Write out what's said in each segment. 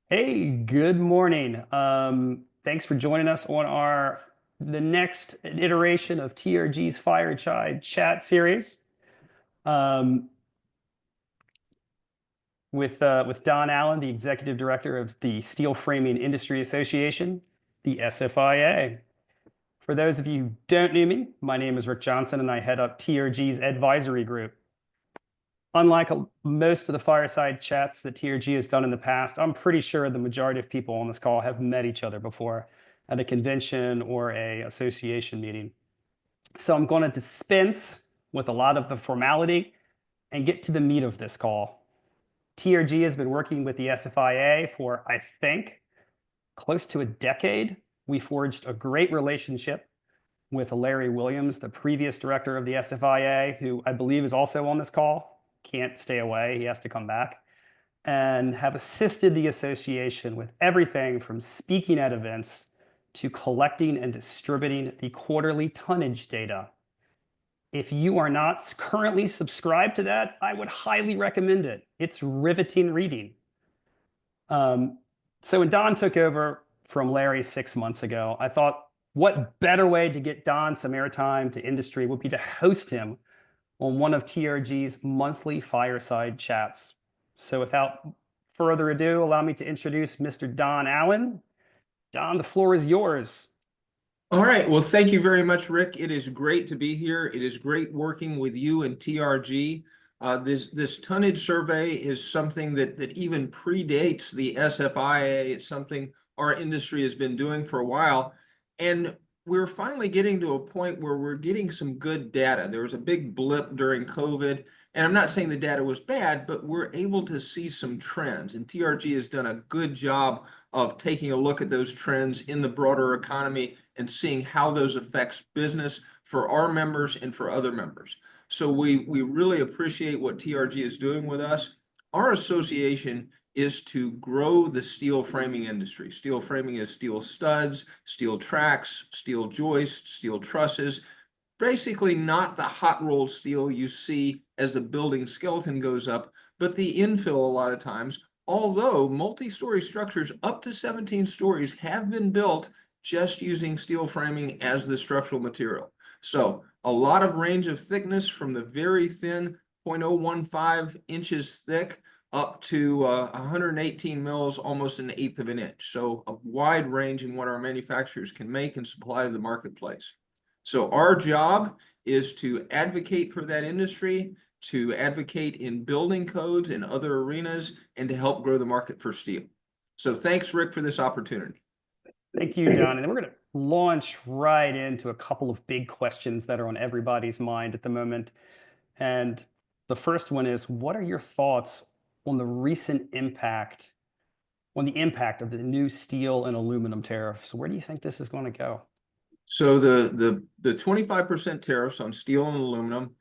Hey, good morning. Thanks for joining us on the next iteration of TRG's Fireside Chat series um, with Don Allen, the Executive Director of the Steel Framing Industry Association, the SFIA. For those of you who don't know me, my name is Rick Johnson, and I head up TRG's advisory group. Unlike most of the fireside chats that TRG has done in the past, I'm pretty sure the majority of people on this call have met each other before at a convention or a association meeting. So I'm going to dispense with a lot of the formality and get to the meat of this call. TRG has been working with the SFIA for, I think, close to a decade. We forged a great relationship with Larry Williams, the previous director of the SFIA, who I believe is also on this call. Can't stay away, he has to come back, and have assisted the association with everything from speaking at events to collecting and distributing the quarterly tonnage data. If you are not currently subscribed to that, I would highly recommend it. It's riveting reading. So when Don took over from Larry 6 months ago, I thought, what better way to get Don some airtime to industry would be to host him on one of TRG's monthly fireside chats. So without further ado, allow me to introduce Mr. Don Allen. Don, the floor is yours. All right. Well, thank you very much, Rick. It is great to be here. It is great working with you and TRG. This tonnage survey is something that even predates the SFIA. It's something our industry has been doing for a while. And we're finally getting to a point where we're getting some good data. There was a big blip during COVID. And I'm not saying the data was bad, but we're able to see some trends. And TRG has done a good job of taking a look at those trends in the broader economy and seeing how those affects business for our members and for other members. So we really appreciate what TRG is doing with us. Our association is to grow the steel framing industry. Steel framing is steel studs, steel tracks, steel joists, steel trusses, basically not the hot rolled steel you see as the building skeleton goes up, but the infill a lot of times. Although multi-story structures up to 17 stories have been built just using steel framing as the structural material. So a lot of range of thickness from the very thin 0.015 inches thick up to 118 mils, almost an eighth of an inch. So a wide range in what our manufacturers can make and supply to the marketplace. So our job is to advocate for that industry, to advocate in building codes and other arenas, and to help grow the market for steel. So thanks, Rick, for this opportunity. Thank you, Don. And then we're going to launch right into a couple of big questions that are on everybody's mind at the moment. And the first one is, what are your thoughts on the recent impact, on the impact of the new steel and aluminum tariffs? Where do you think this is going to go? So the 25% tariffs on steel and aluminum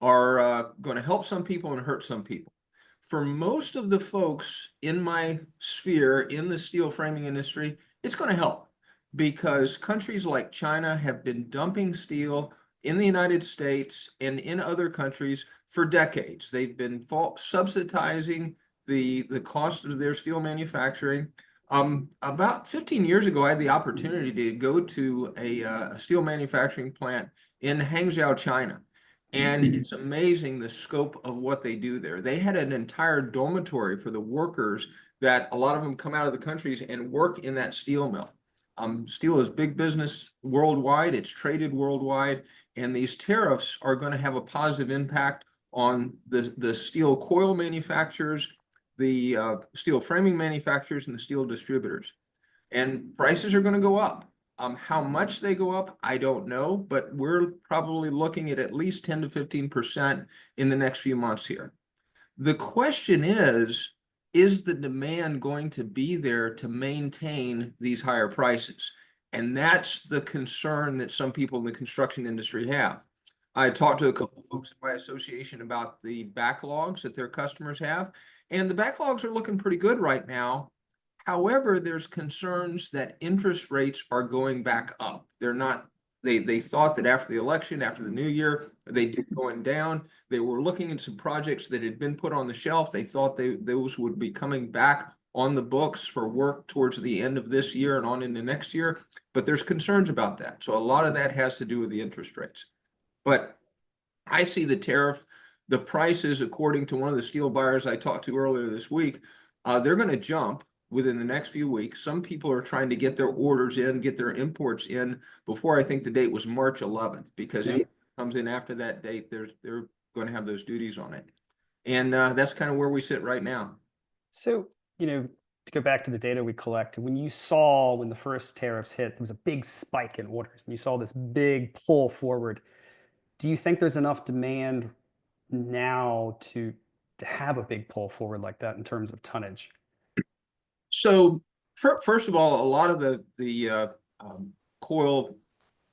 are going to help some people and hurt some people. For most of the folks in my sphere in the steel framing industry, it's going to help because countries like China have been dumping steel in the United States and in other countries for decades. They've been subsidizing the cost of their steel manufacturing. About 15 years ago, I had the opportunity to go to a steel manufacturing plant in Hangzhou, China. And it's amazing the scope of what they do there. They had an entire dormitory for the workers that a lot of them come out of the countries and work in that steel mill. Steel is big business worldwide. It's traded worldwide. And these tariffs are going to have a positive impact on the steel coil manufacturers, the steel framing manufacturers, and the steel distributors. And prices are going to go up. How much they go up, I don't know, but we're probably looking at least 10 to 15% in the next few months here. The question is the demand going to be there to maintain these higher prices? And that's the concern that some people in the construction industry have. I talked to a couple of folks in my association about the backlogs that their customers have, and the backlogs are looking pretty good right now. However, there's concerns that interest rates are going back up. They're not, they thought that after the election, after the new year, they did going down. They were looking at some projects that had been put on the shelf. They thought those would be coming back on the books for work towards the end of this year and on into next year, but there's concerns about that. So a lot of that has to do with the interest rates. But I see the prices, according to one of the steel buyers I talked to earlier this week, they're going to jump within the next few weeks. Some people are trying to get their orders in, get their imports in before. I think the date was March 11th, because anything that comes in after that date, they're going to have those duties on it. And that's kind of where we sit right now. So, to go back to the data we collect, when the first tariffs hit, there was a big spike in orders, and you saw this big pull forward. Do you think there's enough demand now to have a big pull forward like that in terms of tonnage? So first of all, a lot of the coil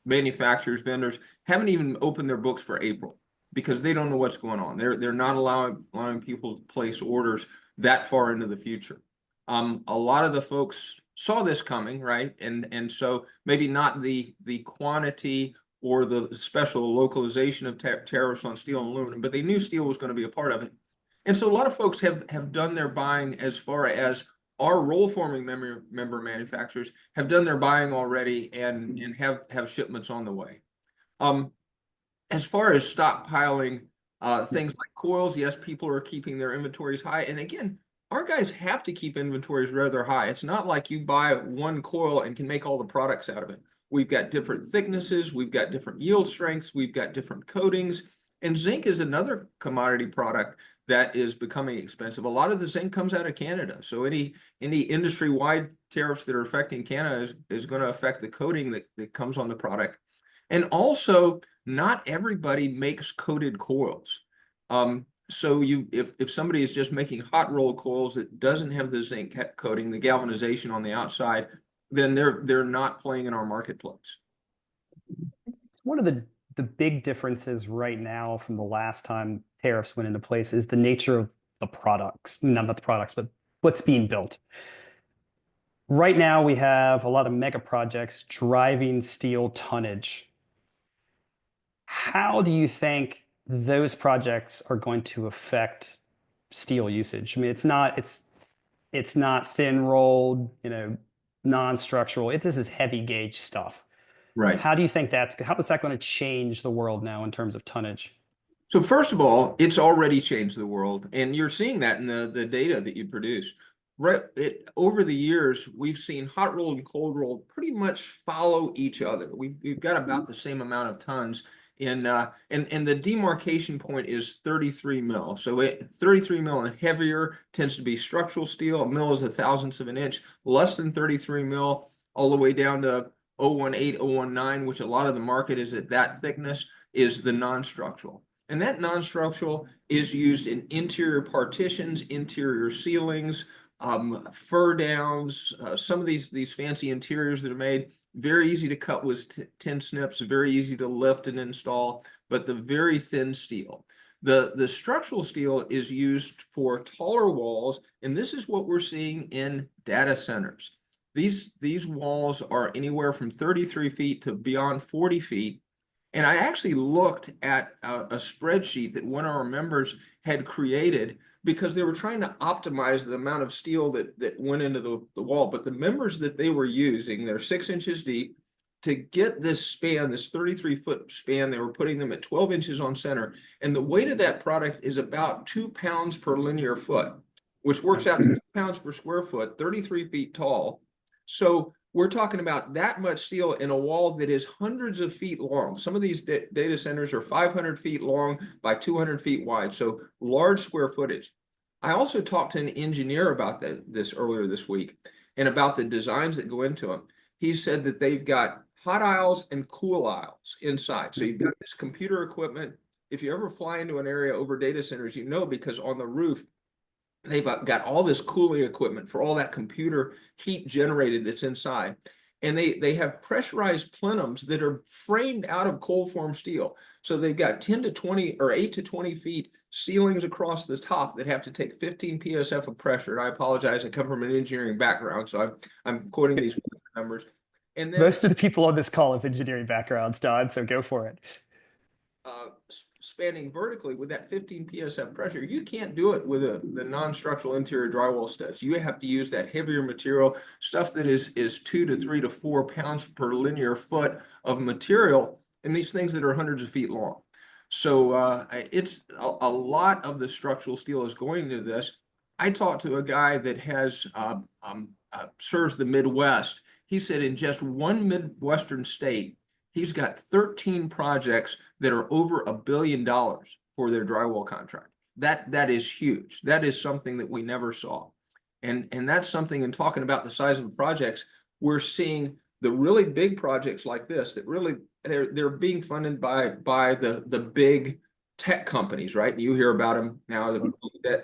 manufacturers, vendors haven't even opened their books for April, because they don't know what's going on. They're not allowing people to place orders that far into the future. A lot of the folks saw this coming, right? And so maybe not the quantity or the special localization of tariffs on steel and aluminum, but they knew steel was going to be a part of it. And so a lot of folks have done their buying, as far as our roll forming member manufacturers have done their buying already, and have shipments on the way. As far as stockpiling things like coils, yes, people are keeping their inventories high. And again, our guys have to keep inventories rather high. It's not like you buy one coil and can make all the products out of it. We've got different thicknesses, we've got different yield strengths, we've got different coatings, and zinc is another commodity product that is becoming expensive. A lot of the zinc comes out of Canada. So any industry-wide tariffs that are affecting Canada is going to affect the coating that comes on the product. And also, not everybody makes coated coils. So if somebody is just making hot roll coils that doesn't have the zinc coating, the galvanization on the outside, then they're not playing in our marketplace. It's one of the big differences right now from the last time tariffs went into place is the nature of the products, not the products, but what's being built. Right now, we have a lot of mega projects driving steel tonnage. How do you think those projects are going to affect steel usage? I mean, it's not thin rolled, non-structural. This is heavy gauge stuff. Right. How is that going to change the world now in terms of tonnage? So first of all, it's already changed the world, and you're seeing that in the data that you produce. Right, over the years, we've seen hot rolled and cold rolled pretty much follow each other. We've got about the same amount of tons in, and the demarcation point is 33 mil. So 33 mil and heavier tends to be structural steel. A mil is a thousandth of an inch. Less than 33 mil, all the way down to 018, 019, which a lot of the market is at that thickness, is the non-structural. And that non-structural is used in interior partitions, interior ceilings, fur downs, some of these fancy interiors that are made, very easy to cut with tin snips, very easy to lift and install, but the very thin steel. The structural steel is used for taller walls, and this is what we're seeing in data centers. These walls are anywhere from 33 feet to beyond 40 feet. And I actually looked at a spreadsheet that one of our members had created, because they were trying to optimize the amount of steel that went into the wall. But the members that they were using, they're 6 inches deep. To get this span, this 33-foot span, they were putting them at 12 inches on center. And the weight of that product is about 2 pounds per linear foot, which works out to 2 pounds per square foot, 33 feet tall. So we're talking about that much steel in a wall that is hundreds of feet long. Some of these data centers are 500 feet long by 200 feet wide, so large square footage. I also talked to an engineer about this earlier this week, and about the designs that go into them. He said that they've got hot aisles and cool aisles inside. So you've got this computer equipment. If you ever fly into an area over data centers, because on the roof, they've got all this cooling equipment for all that computer heat generated that's inside. And they have pressurized plenums that are framed out of cold form steel. So they've got 10 to 20 or 8 to 20 feet ceilings across the top that have to take 15 PSF of pressure. And I apologize, I come from an engineering background, so I'm quoting these numbers. And then most of the people on this call have engineering backgrounds, Don, so go for it. expanding vertically with that 15 psf pressure, you can't do it with the non-structural interior drywall studs. You have to use that heavier material, stuff that is 2 to 3 to 4 pounds per linear foot of material, and these things that are hundreds of feet long. So it's a lot of the structural steel is going to this. I talked to a guy that has serves the Midwest. He said in just one Midwestern state, he's got 13 projects that are over $1 billion for their drywall contract. That is huge. That is something that we never saw. And that's something, in talking about the size of the projects, we're seeing the really big projects like this that really they're being funded by the big tech companies, right? You hear about them now, the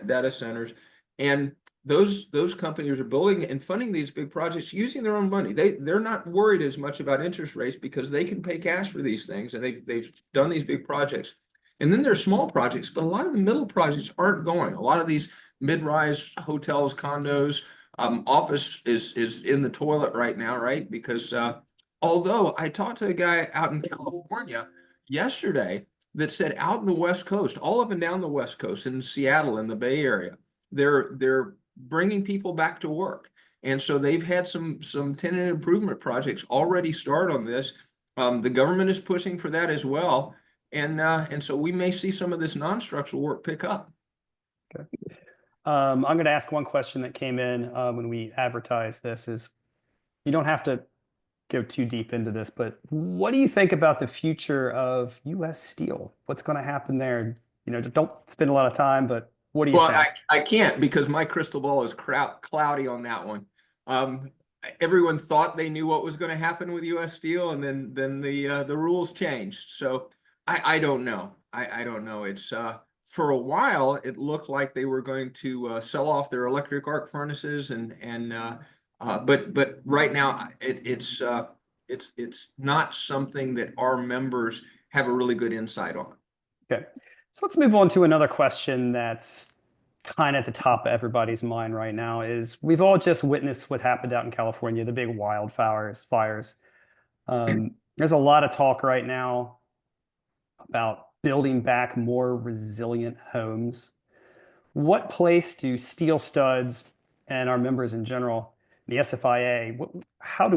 data centers. And those companies are building and funding these big projects using their own money. They're not worried as much about interest rates because they can pay cash for these things, and they've done these big projects. And then there's small projects, but a lot of the middle projects aren't going. A lot of these mid-rise hotels, condos, office is in the toilet right now, right? Because although I talked to a guy out in California yesterday that said out in the West Coast, all up and down the West Coast, in Seattle, in the Bay Area, they're bringing people back to work. And so they've had some tenant improvement projects already start on this. The government is pushing for that as well. And so we may see some of this non-structural work pick up. Okay. I'm going to ask one question that came in when we advertised this. Is, you don't have to go too deep into this, but what do you think about the future of U.S. steel? What's going to happen there? You know, don't spend a lot of time, but what do you think? I can't, because my crystal ball is cloudy on that one. Everyone thought they knew what was going to happen with U.S. Steel, and then the rules changed. So I don't know. I don't know. It's for a while it looked like they were going to sell off their electric arc furnaces, but right now it's not something that our members have a really good insight on. Okay. So let's move on to another question that's kind of at the top of everybody's mind right now. Is, we've all just witnessed what happened out in California, the big fires. There's a lot of talk right now about building back more resilient homes. What place do steel studs and our members in general, the SFIA,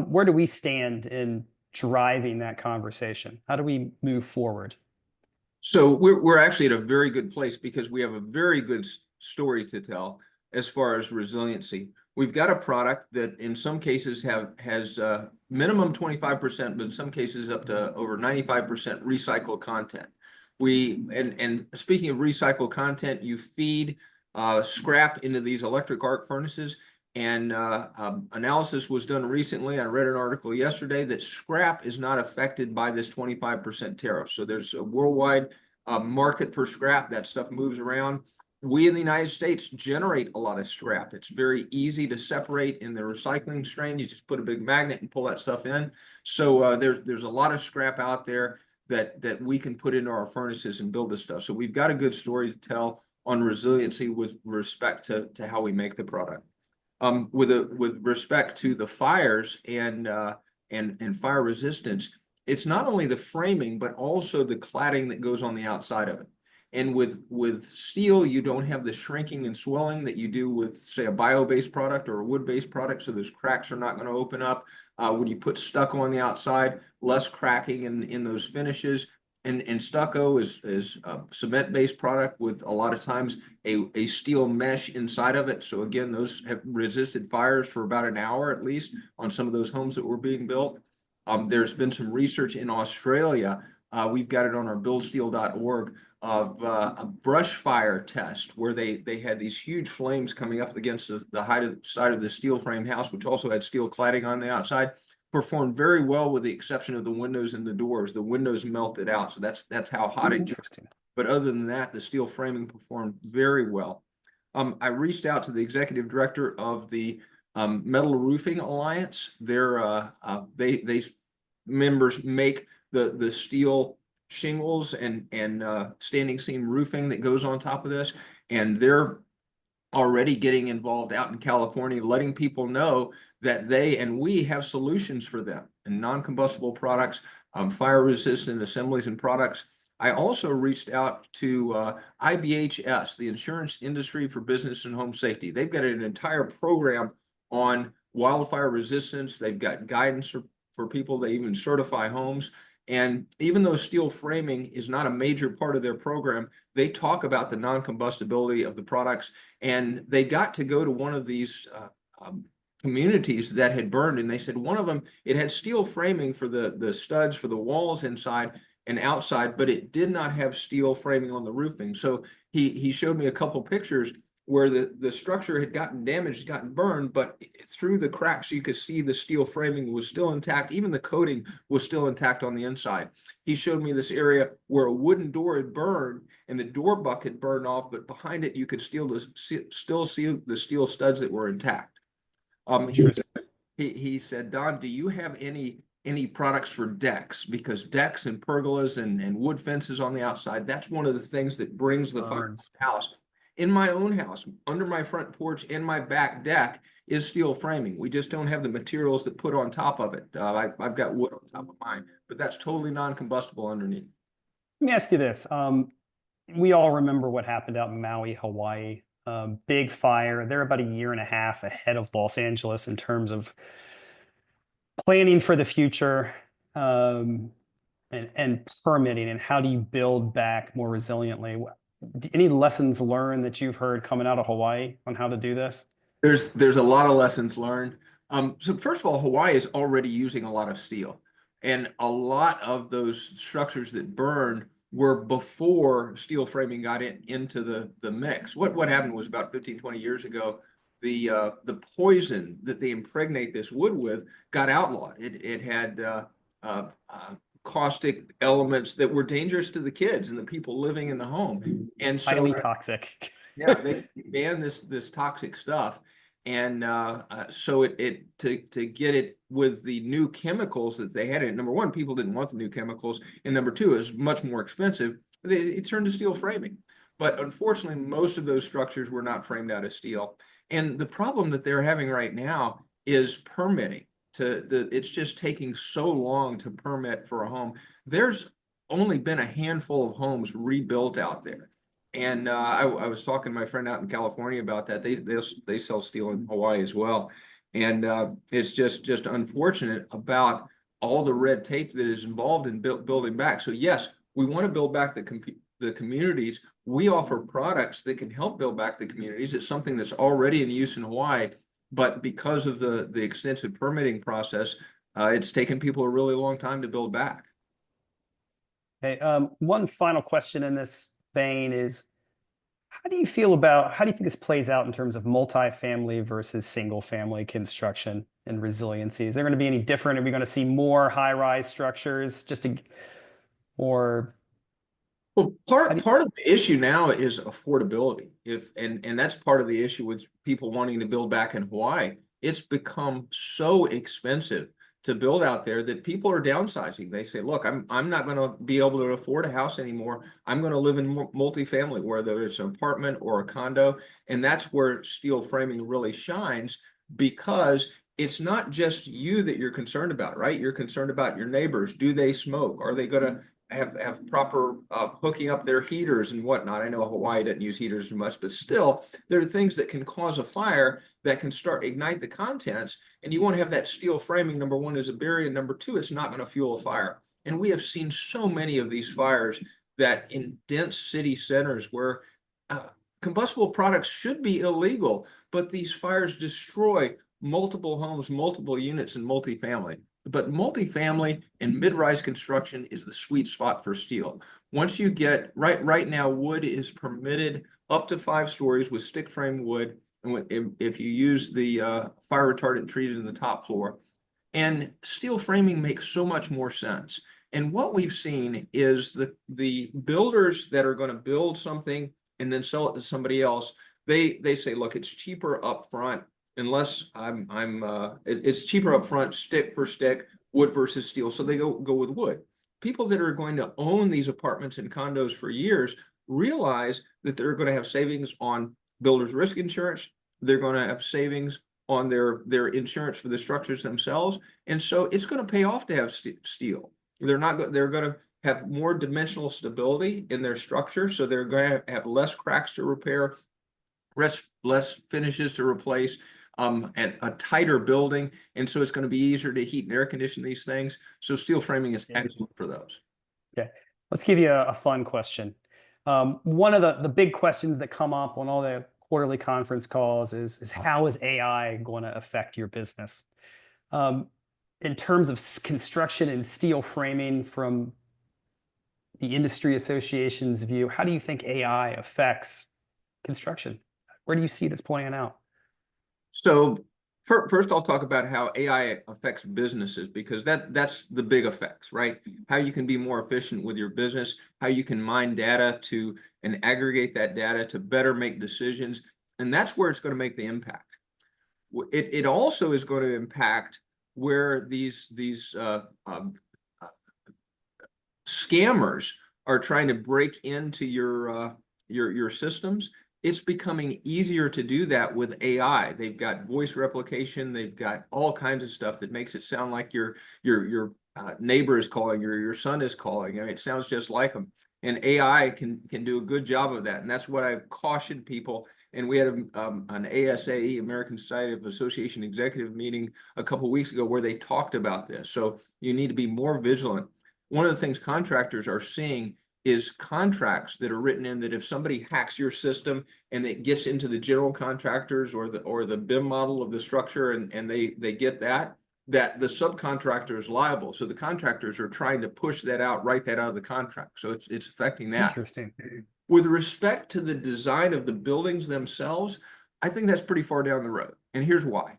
where do we stand in driving that conversation? How do we move forward? So we're actually at a very good place, because we have a very good story to tell as far as resiliency. We've got a product that in some cases has minimum 25%, but in some cases up to over 95% recycled content. And speaking of recycled content, you feed scrap into these electric arc furnaces. And analysis was done recently. I read an article yesterday that scrap is not affected by this 25% tariff. So there's a worldwide market for scrap. That stuff moves around. We in the United States generate a lot of scrap. It's very easy to separate in the recycling stream. You just put a big magnet and pull that stuff in. So there's a lot of scrap out there that we can put into our furnaces and build this stuff. So we've got a good story to tell on resiliency with respect to how we make the product. With respect to the fires and fire resistance, it's not only the framing, but also the cladding that goes on the outside of it. And with steel, you don't have the shrinking and swelling that you do with, say, a bio-based product or a wood-based product, so those cracks are not going to open up. When you put stucco on the outside, less cracking in those finishes. And stucco is a cement-based product with a lot of times a steel mesh inside of it. So again, those have resisted fires for about an hour at least on some of those homes that were being built. There's been some research in Australia. We've got it on our buildsteel.org of a brush fire test where they had these huge flames coming up against the side of the steel frame house, which also had steel cladding on the outside. Performed very well with the exception of the windows and the doors. The windows melted out, so that's how hot it was. But other than that, the steel framing performed very well. I reached out to the executive director of the Metal Roofing Alliance. They members make the steel shingles and standing seam roofing that goes on top of this, and they're already getting involved out in California, letting people know that they and we have solutions for them and non-combustible products, fire resistant assemblies and products. I also reached out to IBHS, the Insurance Industry for Business and Home Safety. They've got an entire program on wildfire resistance. They've got guidance for people. They even certify homes. And even though steel framing is not a major part of their program, they talk about the non-combustibility of the products. And they got to go to one of these communities that had burned, and they said one of them, it had steel framing for the studs for the walls inside and outside, but it did not have steel framing on the roofing. So he showed me a couple pictures where the structure had gotten damaged, gotten burned, but through the cracks, you could see the steel framing was still intact. Even the coating was still intact on the inside. He showed me this area where a wooden door had burned and the door buck had burned off, but behind it, you could still see the steel studs that were intact. He said, Don, do you have any products for decks? Because decks and pergolas and wood fences on the outside, that's one of the things that brings the fire to the house. In my own house, under my front porch and my back deck is steel framing. We just don't have the materials that put on top of it. I've got wood on top of mine, but that's totally non-combustible underneath. Let me ask you this. We all remember what happened out in Maui, Hawaii. Big fire. They're about a year and a half ahead of Los Angeles in terms of planning for the future, and permitting, and how do you build back more resiliently? Any lessons learned that you've heard coming out of Hawaii on how to do this? There's a lot of lessons learned. So first of all, Hawaii is already using a lot of steel, and a lot of those structures that burned were before steel framing got into the mix. What happened was about 15, 20 years ago, the poison that they impregnate this wood with got outlawed. It had caustic elements that were dangerous to the kids and the people living in the home. And so Highly toxic. yeah, they banned this toxic stuff. And so to get it with the new chemicals that they had in it, number one, people didn't want the new chemicals, and number two, it was much more expensive. It turned to steel framing. But unfortunately, most of those structures were not framed out of steel. And the problem that they're having right now is permitting. It's just taking so long to permit for a home. There's only been a handful of homes rebuilt out there. And I was talking to my friend out in California about that. They sell steel in Hawaii as well. And it's just unfortunate about all the red tape that is involved in building back. So yes, we want to build back the communities. We offer products that can help build back the communities. It's something that's already in use in Hawaii, but because of the extensive permitting process, it's taken people a really long time to build back. Okay, one final question in this vein is, how do you think this plays out in terms of multifamily versus single family construction and resiliency? Is there going to be any different? Are we going to see more high-rise structures or? Well, part of the issue now is affordability. And that's part of the issue with people wanting to build back in Hawaii. It's become so expensive to build out there that people are downsizing. They say, look, I'm not going to be able to afford a house anymore. I'm going to live in multifamily, whether it's an apartment or a condo. And that's where steel framing really shines, because it's not just you that you're concerned about, right? You're concerned about your neighbors. Do they smoke? Are they going to have proper hooking up their heaters and whatnot? I know Hawaii doesn't use heaters as much, but still, there are things that can cause a fire that can ignite the contents. And you want to have that steel framing, number one, as a barrier. Number two, it's not going to fuel a fire. And we have seen so many of these fires that in dense city centers where combustible products should be illegal, but these fires destroy multiple homes, multiple units in multifamily. But multifamily and mid-rise construction is the sweet spot for steel. Once you get right now, wood is permitted up to 5 stories with stick frame wood, and if you use the fire retardant treated in the top floor. And steel framing makes so much more sense. And what we've seen is the builders that are going to build something and then sell it to somebody else, they say, look, it's cheaper up front. Unless it's cheaper up front, stick for stick, wood versus steel. So they go with wood. People that are going to own these apartments and condos for years realize that they're going to have savings on builder's risk insurance. They're going to have savings on their insurance for the structures themselves. And so it's going to pay off to have steel. They're going to have more dimensional stability in their structure, so they're going to have less cracks to repair, less finishes to replace, and a tighter building. And so it's going to be easier to heat and air condition these things. So steel framing is excellent for those. Okay, let's give you a fun question. One of the big questions that come up on all the quarterly conference calls is how is AI going to affect your business? Um, in terms of construction and steel framing from the industry association's view, how do you think AI affects construction? Where do you see this playing out? So first, I'll talk about how AI affects businesses, because that's the big effects, right? How you can be more efficient with your business, how you can mine data to and aggregate that data to better make decisions, and that's where it's going to make the impact. It also is going to impact where these scammers are trying to break into your systems. It's becoming easier to do that with AI. They've got voice replication. They've got all kinds of stuff that makes it sound like your neighbor is calling, or your son is calling. I mean, it sounds just like them. And AI can do a good job of that. And that's what I've cautioned people. And we had an ASAE, American Society of Association Executive meeting a couple of weeks ago where they talked about this. So you need to be more vigilant. One of the things contractors are seeing is contracts that are written in that if somebody hacks your system and it gets into the general contractors or the BIM model of the structure, and they get that the subcontractor is liable. So the contractors are trying to push that out, write that out of the contract. So it's affecting that. Interesting. With respect to the design of the buildings themselves, I think that's pretty far down the road. And here's why.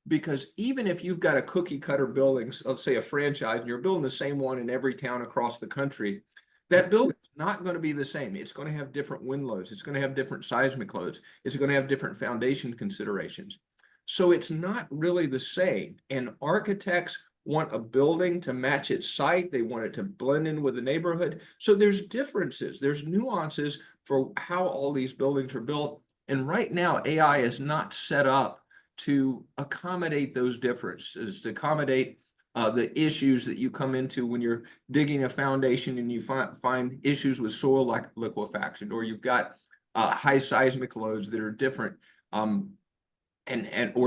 Because even if you've got a cookie cutter buildings, let's say a franchise, and you're building the same one in every town across the country, that building's not going to be the same. It's going to have different wind loads. It's going to have different seismic loads. It's going to have different foundation considerations. So it's not really the same. And architects want a building to match its site. They want it to blend in with the neighborhood. So there's differences. There's nuances for how all these buildings are built. And right now, AI is not set up to accommodate those differences, to accommodate the issues that you come into when you're digging a foundation and you find issues with soil like liquefaction, or you've got high seismic loads that are different, or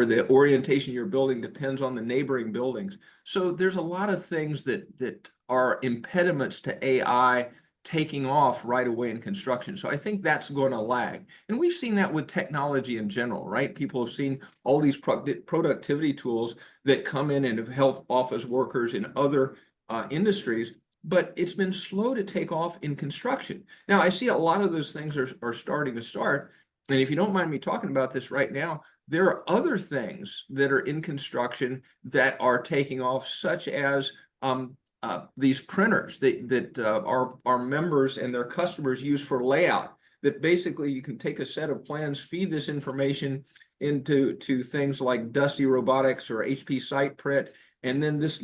the orientation of your building depends on the neighboring buildings. So there's a lot of things that are impediments to AI taking off right away in construction. So I think that's going to lag. And we've seen that with technology in general, right? People have seen all these productivity tools that come in and have helped office workers in other industries, but it's been slow to take off in construction. Now, I see a lot of those things are starting to start. And if you don't mind me talking about this right now, there are other things that are in construction that are taking off, such as these printers that our members and their customers use for layout, that basically you can take a set of plans, feed this information into things like Dusty Robotics or HP Site Print, and then this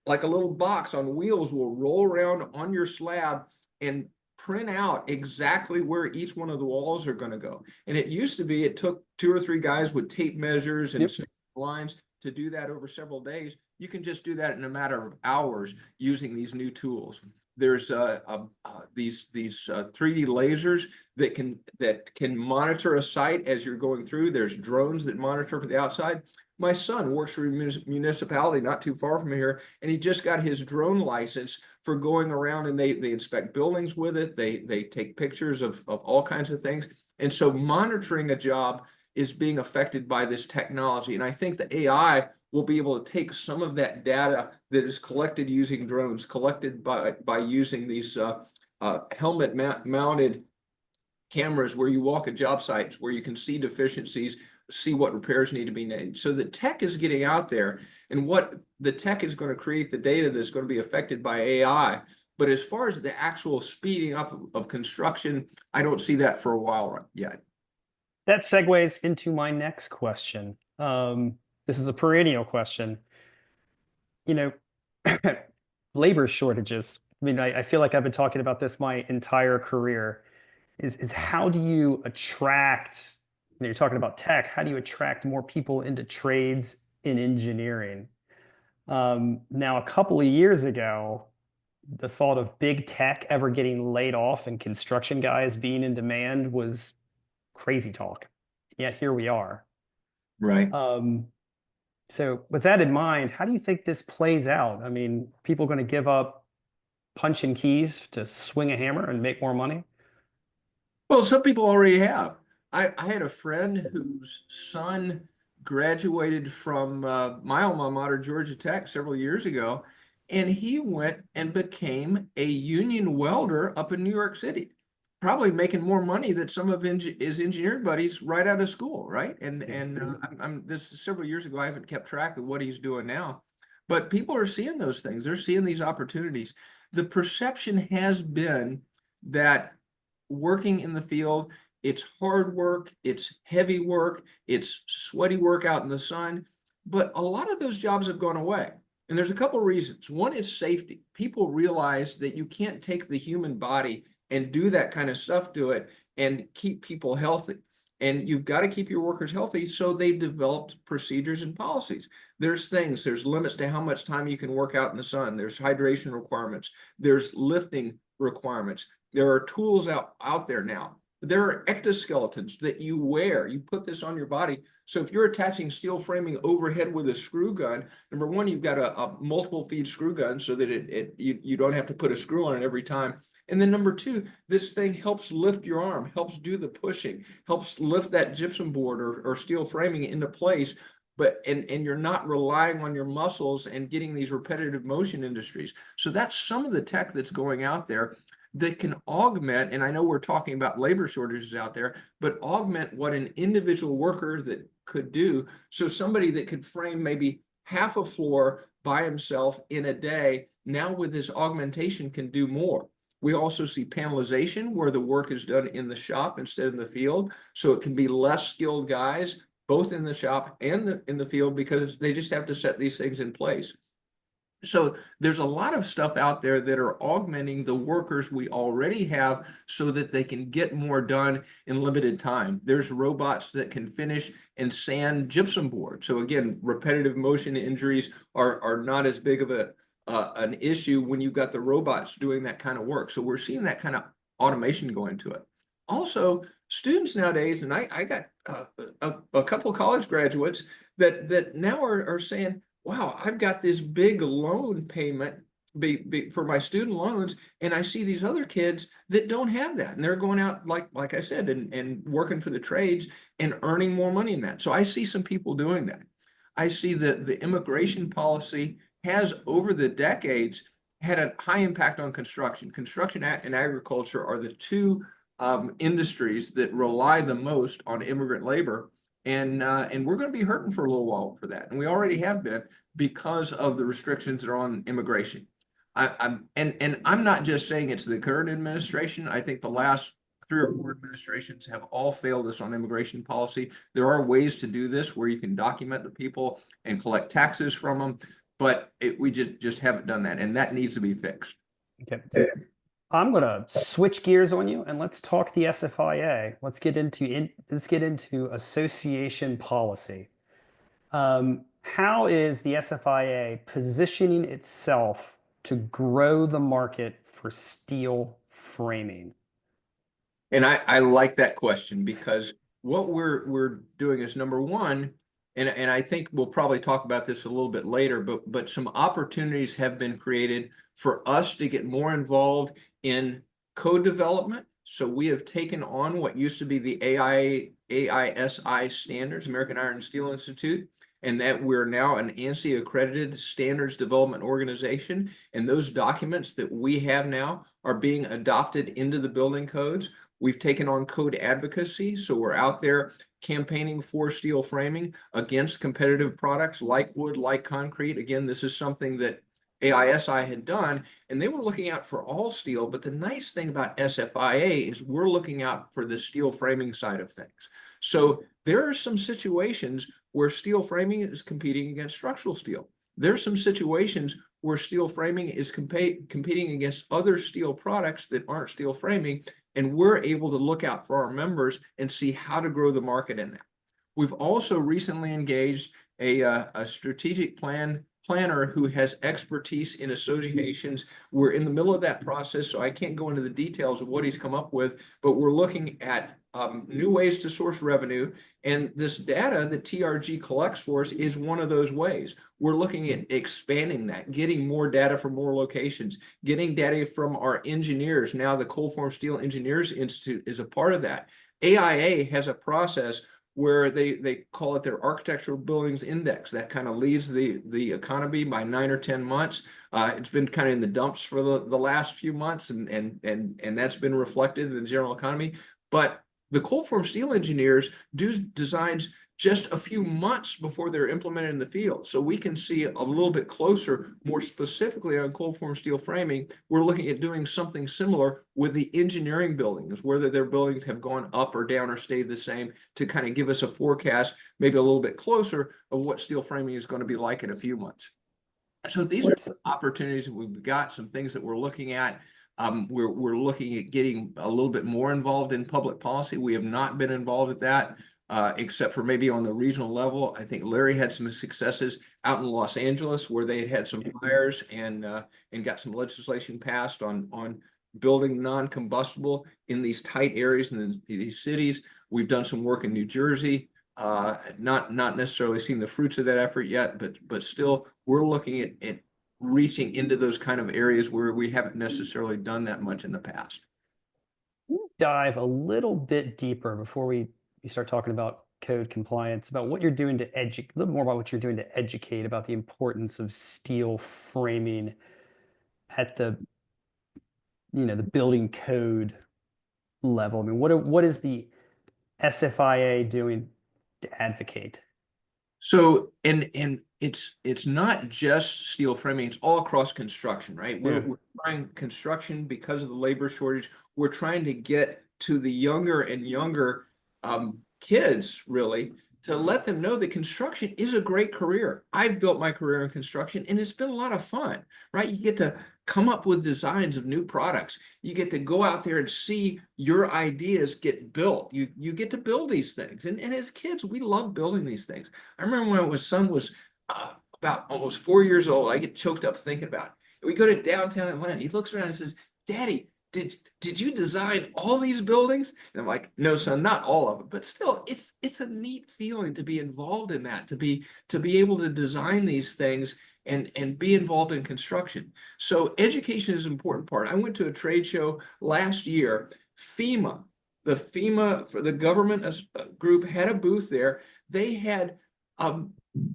like a little box on wheels will roll around on your slab and print out exactly where each one of the walls are going to go. And it used to be, it took 2 or 3 guys with tape measures and lines to do that over several days. You can just do that in a matter of hours using these new tools. There's these 3D lasers that can monitor a site as you're going through. There's drones that monitor from the outside. My son works for a municipality not too far from here, and he just got his drone license for going around, and they inspect buildings with it. They take pictures of all kinds of things. And so monitoring a job is being affected by this technology. And I think the AI will be able to take some of that data that is collected using drones, collected by using these helmet mounted cameras where you walk at job sites, where you can see deficiencies, see what repairs need to be made. So the tech is getting out there, and what the tech is going to create the data that's going to be affected by AI. But as far as the actual speeding up of construction, I don't see that for a while yet. That segues into my next question. This is a perennial question. You know, labor shortages. I mean, I feel like I've been talking about this my entire career. Is how do you attract, you're talking about tech, how do you attract more people into trades in engineering? Now, a couple of years ago, the thought of big tech ever getting laid off and construction guys being in demand was crazy talk. Yet here we are. Right. Um, so with that in mind, how do you think this plays out? I mean, people going to give up punch and keys to swing a hammer and make more money? Well, some people already have. I had a friend whose son graduated from my alma mater, Georgia Tech, several years ago, and he went and became a union welder up in New York City, probably making more money than some of his engineer buddies right out of school, right? And I'm this is several years ago. I haven't kept track of what he's doing now, but people are seeing those things. They're seeing these opportunities. The perception has been that working in the field, it's hard work, it's heavy work, it's sweaty work out in the sun, but a lot of those jobs have gone away. And there's a couple of reasons. One is safety. People realize that you can't take the human body and do that kind of stuff to it and keep people healthy. And you've got to keep your workers healthy, so they've developed procedures and policies. There's limits to how much time you can work out in the sun. There's hydration requirements. There's lifting requirements. There are tools out there now. There are exoskeletons that you wear. You put this on your body. So if you're attaching steel framing overhead with a screw gun, number one, you've got a multiple feed screw gun so that you don't have to put a screw on it every time. And then number two, this thing helps lift your arm, helps do the pushing, helps lift that gypsum board or steel framing into place. And you're not relying on your muscles and getting these repetitive motion industries. So that's some of the tech that's going out there that can augment, and I know we're talking about labor shortages out there, but augment what an individual worker that could do. So somebody that could frame maybe half a floor by himself in a day, now with this augmentation can do more. We also see panelization where the work is done in the shop instead of in the field. So it can be less skilled guys, both in the shop and in the field, because they just have to set these things in place. So there's a lot of stuff out there that are augmenting the workers we already have so that they can get more done in limited time. There's robots that can finish and sand gypsum board. So again, repetitive motion injuries are not as big of an issue when you've got the robots doing that kind of work. So we're seeing that kind of automation go into it. Also, students nowadays, and I got a couple of college graduates that now are saying, wow, I've got this big loan payment for my student loans, and I see these other kids that don't have that, and they're going out, like I said, and working for the trades and earning more money in that. So I see some people doing that. I see that the immigration policy has, over the decades, had a high impact on construction. Construction and agriculture are the two industries that rely the most on immigrant labor. And we're going to be hurting for a little while for that. And we already have been because of the restrictions that are on immigration. I'm not just saying it's the current administration. I think the last 3 or 4 administrations have all failed us on immigration policy. There are ways to do this where you can document the people and collect taxes from them, but we just haven't done that, and that needs to be fixed. Okay. I'm going to switch gears on you and let's talk the SFIA. Let's get into association policy. How is the SFIA positioning itself to grow the market for steel framing? And I like that question, because what we're doing is, number one, and I think we'll probably talk about this a little bit later, but some opportunities have been created for us to get more involved in code development. So we have taken on what used to be the AISI standards, American Iron and Steel Institute, and that we're now an ANSI accredited standards development organization. And those documents that we have now are being adopted into the building codes. We've taken on code advocacy, so we're out there campaigning for steel framing against competitive products like wood, like concrete. Again, this is something that AISI had done, and they were looking out for all steel. But the nice thing about SFIA is we're looking out for the steel framing side of things. So there are some situations where steel framing is competing against structural steel. There are some situations where steel framing is competing against other steel products that aren't steel framing, and we're able to look out for our members and see how to grow the market in that. We've also recently engaged a strategic plan planner who has expertise in associations. We're in the middle of that process, so I can't go into the details of what he's come up with, but we're looking at new ways to source revenue. And this data that TRG collects for us is one of those ways. We're looking at expanding that, getting more data from more locations, getting data from our engineers. Now the Cold Form Steel Engineers Institute is a part of that. AIA has a process where they call it their Architectural Buildings Index. That kind of leads the economy by 9 or 10 months. It's been kind of in the dumps for the last few months, and that's been reflected in the general economy. But the cold form steel engineers do designs just a few months before they're implemented in the field. So we can see a little bit closer, more specifically on cold form steel framing. We're looking at doing something similar with the engineering buildings, whether their buildings have gone up or down or stayed the same, to kind of give us a forecast, maybe a little bit closer, of what steel framing is going to be like in a few months. So these are opportunities that we've got, some things that we're looking at. We're looking at getting a little bit more involved in public policy. We have not been involved at that, except for maybe on the regional level. I think Larry had some successes out in Los Angeles where they had some fires and got some legislation passed on building non-combustible in these tight areas in these cities. We've done some work in New Jersey. Not necessarily seen the fruits of that effort yet, but still we're looking at reaching into those kind of areas where we haven't necessarily done that much in the past. Dive a little bit deeper before we start talking about code compliance, about what you're doing to educate, a little more about what you're doing to educate about the importance of steel framing at the, the building code level. I mean, what is the SFIA doing to advocate? So, and it's not just steel framing, it's all across construction, right? We're trying construction because of the labor shortage. We're trying to get to the younger and younger kids, really, to let them know that construction is a great career. I've built my career in construction and it's been a lot of fun, right? You get to come up with designs of new products. You get to go out there and see your ideas get built. You get to build these things. And as kids, we love building these things. I remember when my son was about almost 4 years old, I get choked up thinking about it. We go to downtown Atlanta. He looks around and says, "Daddy, did you design all these buildings?" And I'm like, "No, son, not all of them." But still, it's a neat feeling to be involved in that, to be able to design these things and be involved in construction. So education is an important part. I went to a trade show last year. The FEMA for the government group had a booth there. They had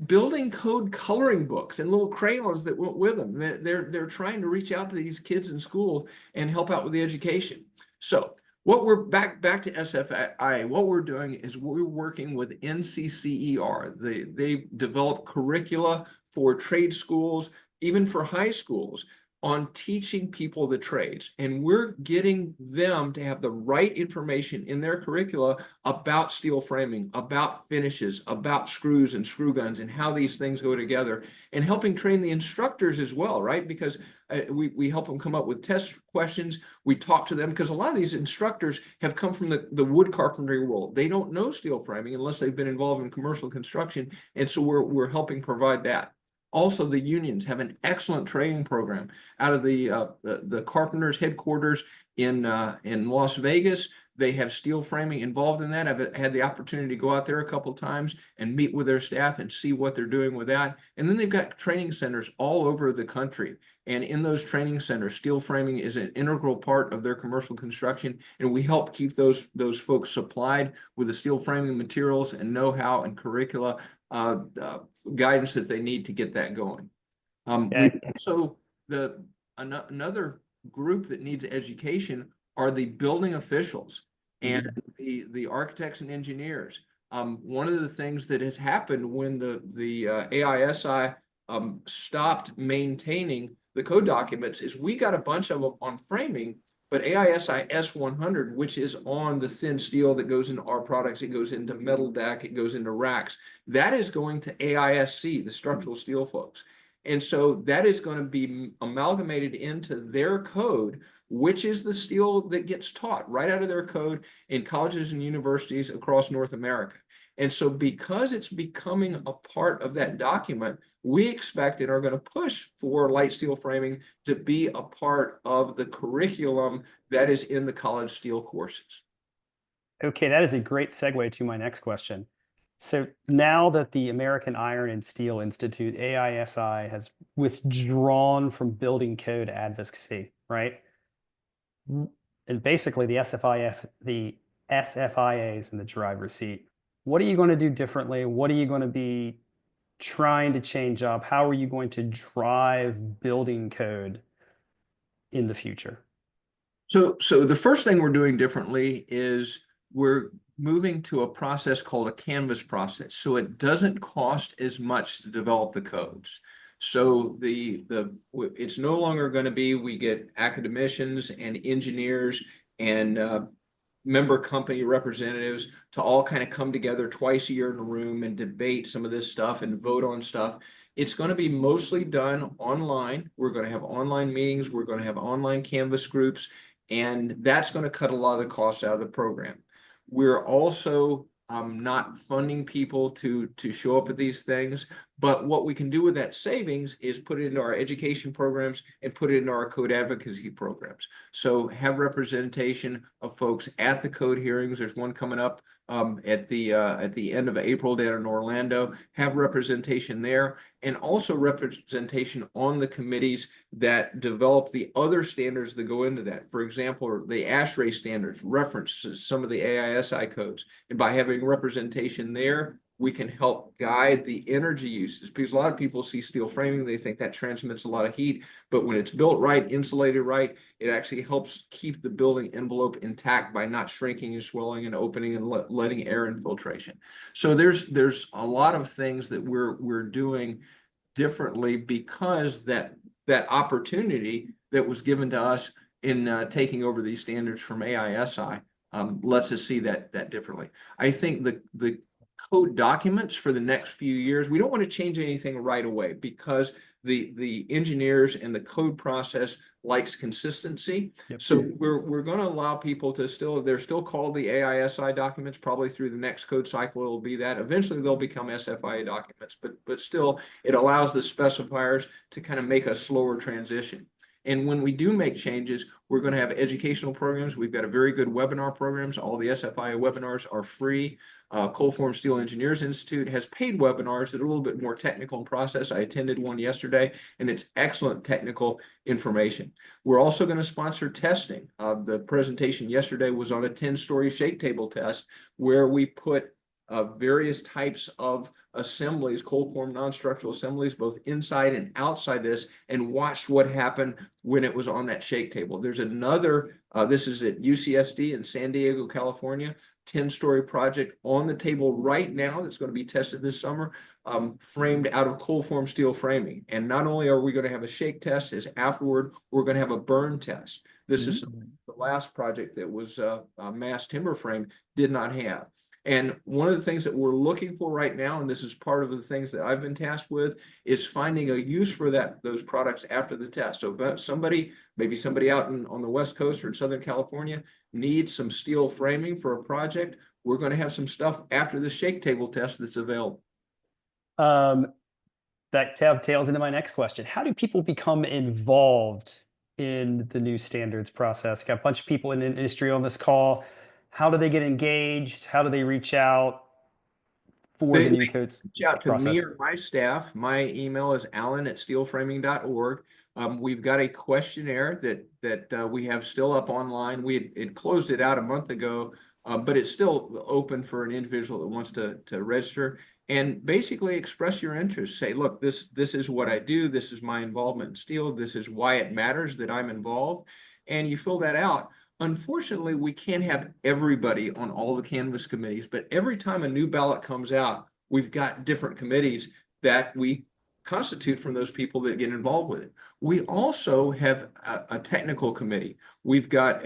building code coloring books and little crayons that went with them. They're trying to reach out to these kids in school and help out with the education. So what we're back to SFI, what we're doing is we're working with NCCER. They develop curricula for trade schools, even for high schools, on teaching people the trades. And we're getting them to have the right information in their curricula about steel framing, about finishes, about screws and screw guns, and how these things go together, and helping train the instructors as well, right? Because we help them come up with test questions. We talk to them because a lot of these instructors have come from the wood carpentry world. They don't know steel framing unless they've been involved in commercial construction. And so we're helping provide that. Also, the unions have an excellent training program out of the carpenters headquarters in Las Vegas. They have steel framing involved in that. I've had the opportunity to go out there a couple of times and meet with their staff and see what they're doing with that. And then they've got training centers all over the country. And in those training centers, steel framing is an integral part of their commercial construction. And we help keep those folks supplied with the steel framing materials and know-how and curricula guidance that they need to get that going. So another group that needs education are the building officials and the architects and engineers. One of the things that has happened when the AISI stopped maintaining the code documents is we got a bunch of them on framing, but AISI S100, which is on the thin steel that goes into our products, it goes into metal deck, it goes into racks, that is going to AISC, the structural steel folks. And so that is going to be amalgamated into their code, which is the steel that gets taught right out of their code in colleges and universities across North America. And so because it's becoming a part of that document, we expect and are going to push for light steel framing to be a part of the curriculum that is in the college steel courses. Okay, that is a great segue to my next question. So now that the American Iron and Steel Institute, AISI, has withdrawn from building code advocacy, right? And basically the SFIA is in the driver's seat. What are you going to do differently? What are you going to be trying to change up? How are you going to drive building code in the future? So the first thing we're doing differently is we're moving to a process called a Canvas process. So it doesn't cost as much to develop the codes. So it's no longer going to be we get academicians and engineers and member company representatives to all kind of come together twice a year in a room and debate some of this stuff and vote on stuff. It's going to be mostly done online. We're going to have online meetings. We're going to have online Canvas groups, and that's going to cut a lot of the costs out of the program. We're also not funding people to show up at these things, but what we can do with that savings is put it into our education programs and put it into our code advocacy programs. So have representation of folks at the code hearings. There's one coming up at the end of April down in Orlando. Have representation there, and also representation on the committees that develop the other standards that go into that. For example, the ASHRAE standards reference some of the AISI codes, and by having representation there, we can help guide the energy uses, because a lot of people see steel framing, they think that transmits a lot of heat, but when it's built right, insulated right, it actually helps keep the building envelope intact by not shrinking and swelling and opening and letting air infiltration. So there's a lot of things that we're doing differently because that opportunity that was given to us in taking over these standards from AISI lets us see that differently. I think the code documents for the next few years, we don't want to change anything right away because the engineers and the code process likes consistency. Yep. So we're going to allow people to they're still called the AISI documents. Probably through the next code cycle, it'll be that. Eventually they'll become SFIA documents, but still it allows the specifiers to kind of make a slower transition. And when we do make changes, we're going to have educational programs. We've got a very good webinar programs. All the SFIA webinars are free. Cold Form Steel Engineers Institute has paid webinars that are a little bit more technical in process. I attended one yesterday, and it's excellent technical information. We're also going to sponsor testing. The presentation yesterday was on a 10-story shake table test where we put various types of assemblies, cold form non-structural assemblies, both inside and outside this, and watched what happened when it was on that shake table. There's another, this is at UCSD in San Diego, California, 10-story project on the table right now that's going to be tested this summer, framed out of cold form steel framing. And not only are we going to have a shake test, as afterward, we're going to have a burn test. This is the last project that was mass timber frame did not have. And one of the things that we're looking for right now, and this is part of the things that I've been tasked with, is finding a use for those products after the test. So if maybe somebody out on the West Coast or in Southern California needs some steel framing for a project, we're going to have some stuff after the shake table test that's available. That tails into my next question. How do people become involved in the new standards process? Got a bunch of people in the industry on this call. How do they get engaged? How do they reach out for the new codes reach out to process? me or my staff. My email is alan@steelframing.org. We've got a questionnaire that we have still up online. We had closed it out a month ago, but it's still open for an individual that wants to register and basically express your interest. Say, look, this is what I do. This is my involvement in steel. This is why it matters that I'm involved. And you fill that out. Unfortunately, we can't have everybody on all the Canvas committees, but every time a new ballot comes out, we've got different committees that we constitute from those people that get involved with it. We also have a technical committee. We've got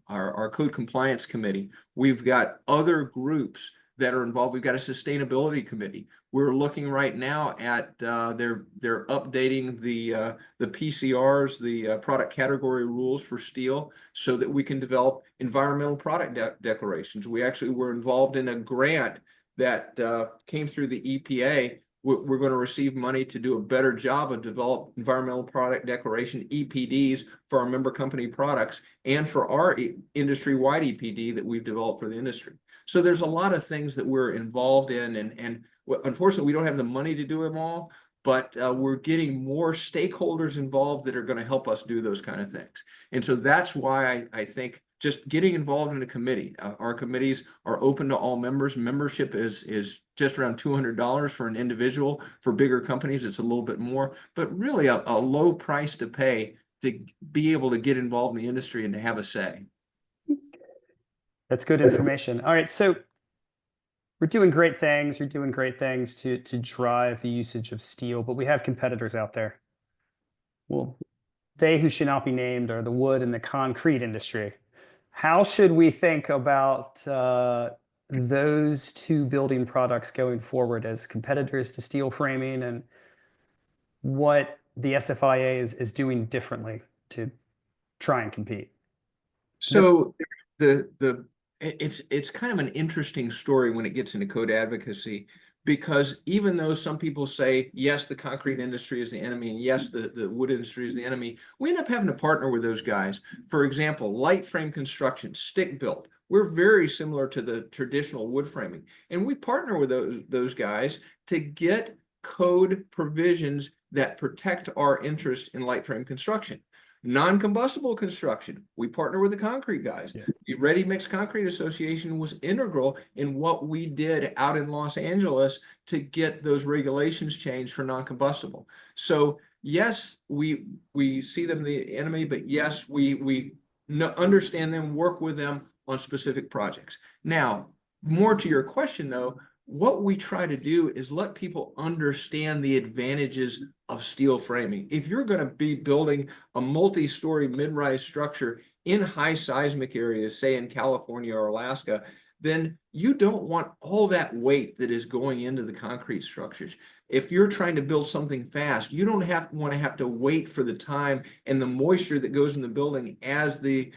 our code compliance committee. We've got other groups that are involved. We've got a sustainability committee. We're looking right now at they're updating the PCRs, the product category rules for steel, so that we can develop environmental product declarations. We actually were involved in a grant that came through the EPA. We're going to receive money to do a better job of develop environmental product declaration (EPDs) for our member company products and for our industry-wide EPD that we've developed for the industry. So there's a lot of things that we're involved in, and unfortunately, we don't have the money to do them all, but we're getting more stakeholders involved that are going to help us do those kind of things. And so that's why I think just getting involved in a committee. Our committees are open to all members. Membership is just around $200 for an individual. For bigger companies, it's a little bit more, but really a low price to pay to be able to get involved in the industry and to have a say. That's good information. All right, so we're doing great things. You're doing great things to drive the usage of steel, but we have competitors out there. Well, they who should not be named are the wood and the concrete industry. How should we think about those two building products going forward as competitors to steel framing, and what the SFIA is doing differently to try and compete? So it's kind of an interesting story when it gets into code advocacy, because even though some people say, yes, the concrete industry is the enemy, and yes, the wood industry is the enemy, we end up having to partner with those guys. For example, light frame construction, stick built. We're very similar to the traditional wood framing, and we partner with those guys to get code provisions that protect our interest in light frame construction. Non-combustible construction, we partner with the concrete guys. Yeah. The Ready Mix Concrete Association was integral in what we did out in Los Angeles to get those regulations changed for non-combustible. So yes, we see them the enemy, but yes, we understand them, work with them on specific projects. Now, more to your question though, what we try to do is let people understand the advantages of steel framing. If you're going to be building a multi-story mid-rise structure in high seismic areas, say in California or Alaska, then you don't want all that weight that is going into the concrete structures. If you're trying to build something fast, you don't want to have to wait for the time and the moisture that goes in the building as the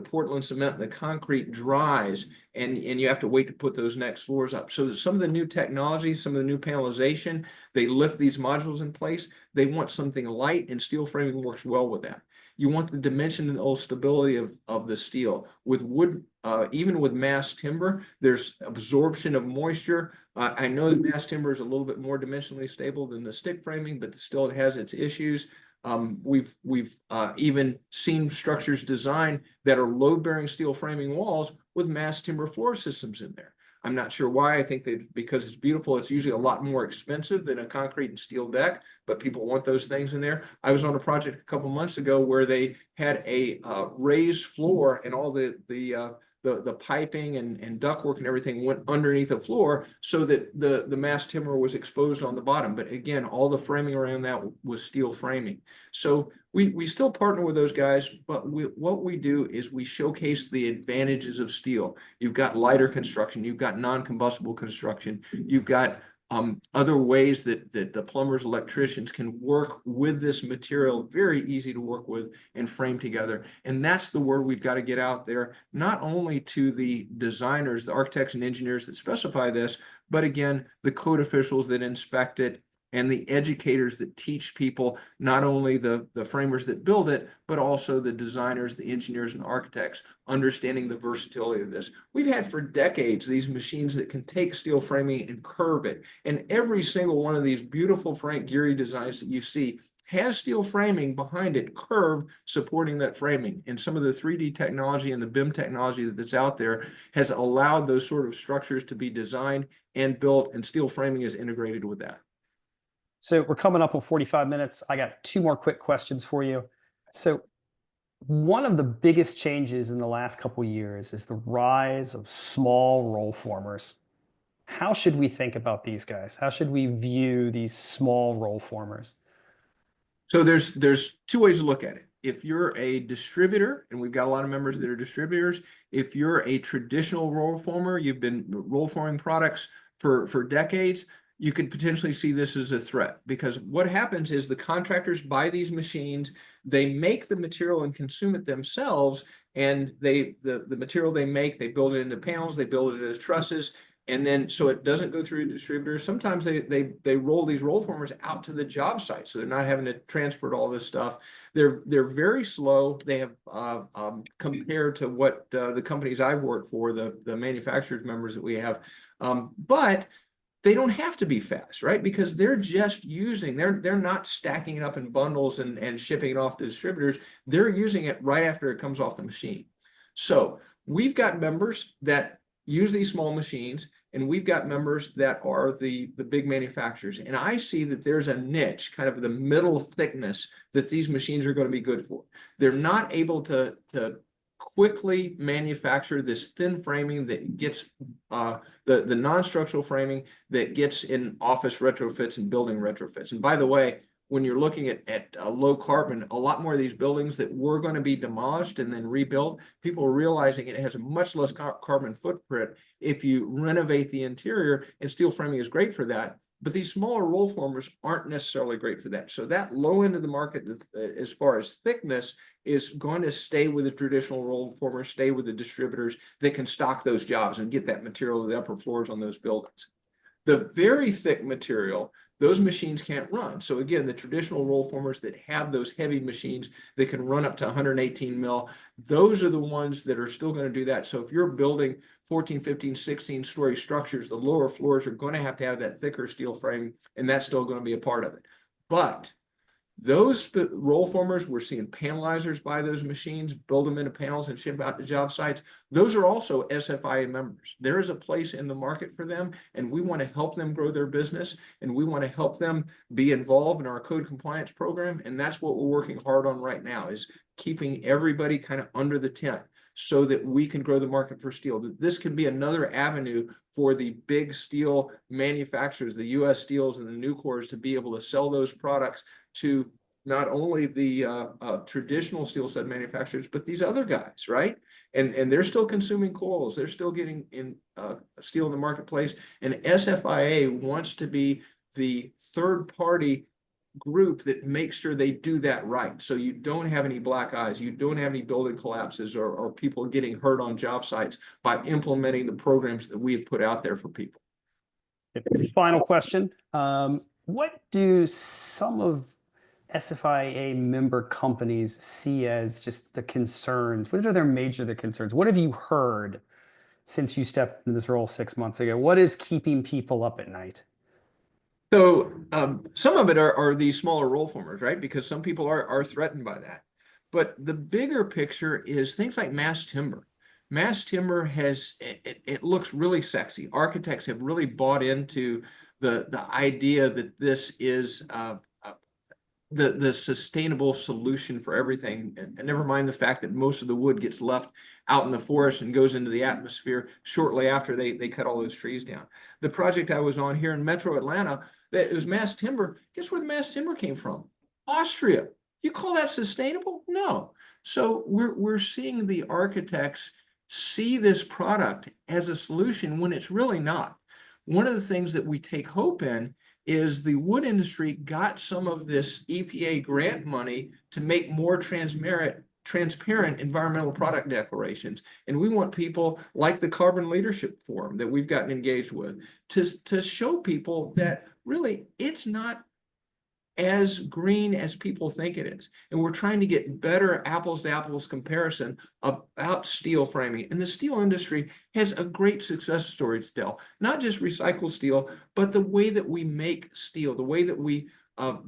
Portland cement and the concrete dries, and you have to wait to put those next floors up. So some of the new technology, some of the new panelization, they lift these modules in place. They want something light, and steel framing works well with that. You want the dimensional stability of the steel. With wood, even with mass timber, there's absorption of moisture. I know that mass timber is a little bit more dimensionally stable than the stick framing, but still it has its issues. We've even seen structures designed that are load-bearing steel framing walls with mass timber floor systems in there. I'm not sure why. I think that because it's beautiful, it's usually a lot more expensive than a concrete and steel deck, but people want those things in there. I was on a project a couple months ago where they had a raised floor, and all the piping and ductwork and everything went underneath the floor so that the mass timber was exposed on the bottom. But again, all the framing around that was steel framing. So we still partner with those guys, but what we do is we showcase the advantages of steel. You've got lighter construction, you've got non-combustible construction, you've got other ways that the plumbers, electricians can work with this material, very easy to work with and frame together. And that's the word we've got to get out there, not only to the designers, the architects and engineers that specify this, but again, the code officials that inspect it, and the educators that teach people, not only the framers that build it, but also the designers, the engineers and architects, understanding the versatility of this. We've had for decades these machines that can take steel framing and curve it. And every single one of these beautiful Frank Gehry designs that you see has steel framing behind it, curved, supporting that framing. And some of the 3D technology and the BIM technology that's out there has allowed those sort of structures to be designed and built, and steel framing is integrated with that. So we're coming up on 45 minutes. I got two more quick questions for you. So one of the biggest changes in the last couple of years is the rise of small roll formers. How should we think about these guys? How should we view these small roll formers? So there's two ways to look at it. If you're a distributor, and we've got a lot of members that are distributors, if you're a traditional roll former, you've been roll forming products for decades, you could potentially see this as a threat, because what happens is the contractors buy these machines, they make the material and consume it themselves, and the material they make, they build it into panels, they build it into trusses, And then, so it doesn't go through distributors. Sometimes they roll these roll formers out to the job site, so they're not having to transport all this stuff. They're very slow. They have compared to what the companies I've worked for, the manufacturers members that we have, but they don't have to be fast, right? Because they're just using, they're not stacking it up in bundles and shipping it off to distributors. They're using it right after it comes off the machine. So we've got members that use these small machines, and we've got members that are the big manufacturers. And I see that there's a niche, kind of the middle thickness, that these machines are going to be good for. They're not able to quickly manufacture this thin framing that gets the non-structural framing that gets in office retrofits and building retrofits. And by the way, when you're looking at low carbon, a lot more of these buildings that were going to be demolished and then rebuilt, people are realizing it has a much less carbon footprint if you renovate the interior, and steel framing is great for that. But these smaller roll formers aren't necessarily great for that. So that low end of the market, as far as thickness, is going to stay with the traditional roll formers, stay with the distributors that can stock those jobs and get that material to the upper floors on those buildings. The very thick material, those machines can't run. So again, the traditional roll formers that have those heavy machines that can run up to 118 mil, those are the ones that are still going to do that. So if you're building 14, 15, 16-story structures, the lower floors are going to have that thicker steel frame, and that's still going to be a part of it. But those roll formers, we're seeing panelizers buy those machines, build them into panels and ship out to job sites. Those are also SFIA members. There is a place in the market for them, and we want to help them grow their business, and we want to help them be involved in our code compliance program. And that's what we're working hard on right now, is keeping everybody kind of under the tent so that we can grow the market for steel. This can be another avenue for the big steel manufacturers, the US Steels and the Nucors, to be able to sell those products to not only the traditional steel stud manufacturers, but these other guys, right? And they're still consuming coils. They're still getting in steel in the marketplace. And SFIA wants to be the third party group that makes sure they do that right. So you don't have any black eyes, you don't have any building collapses or people getting hurt on job sites by implementing the programs that we've put out there for people. Final question. What do some of SFIA member companies see as just the concerns? What are their major concerns? What have you heard since you stepped into this role 6 months ago? What is keeping people up at night? So some of it are these smaller roll formers, right? Because some people are threatened by that. But the bigger picture is things like mass timber. Mass timber it looks really sexy. Architects have really bought into the idea that this is the sustainable solution for everything, and never mind the fact that most of the wood gets left out in the forest and goes into the atmosphere shortly after they cut all those trees down. The project I was on here in Metro Atlanta, that it was mass timber. Guess where the mass timber came from? Austria. You call that sustainable? No. So we're seeing the architects see this product as a solution when it's really not. One of the things that we take hope in is the wood industry got some of this EPA grant money to make more transparent environmental product declarations. And we want people like the Carbon Leadership Forum that we've gotten engaged with to show people that really it's not as green as people think it is. And we're trying to get better apples to apples comparison about steel framing. And the steel industry has a great success story to tell, not just recycled steel, but the way that we make steel, the way that we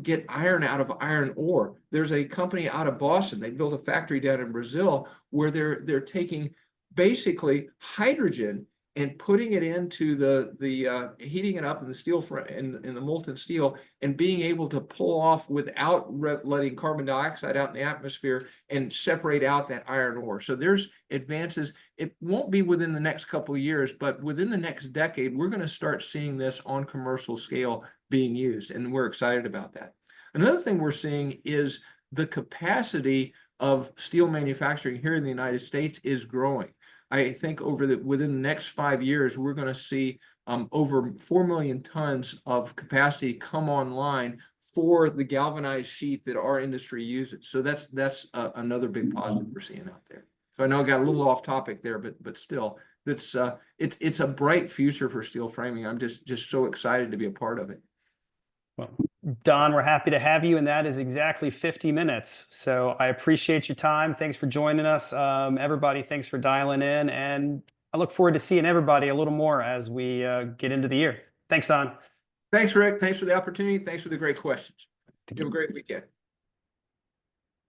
get iron out of iron ore. There's a company out of Boston, they built a factory down in Brazil where they're taking basically hydrogen and putting it into the heating it up in the steel in the molten steel, and being able to pull off without letting carbon dioxide out in the atmosphere and separate out that iron ore. So there's advances. It won't be within the next couple of years, but within the next decade, we're going to start seeing this on commercial scale being used, and we're excited about that. Another thing we're seeing is the capacity of steel manufacturing here in the United States is growing. I think within the next 5 years, we're going to see over 4 million tons of capacity come online for the galvanized sheet that our industry uses. So that's another big positive we're seeing out there. So I know I got a little off topic there, but still, that's it's a bright future for steel framing. I'm just so excited to be a part of it. Well, Don, we're happy to have you, and that is exactly 50 minutes. So I appreciate your time. Thanks for joining us. Everybody, thanks for dialing in, and I look forward to seeing everybody a little more as we get into the year. Thanks, Don. Thanks, Rick. Thanks for the opportunity. Thanks for the great questions. You have a great weekend.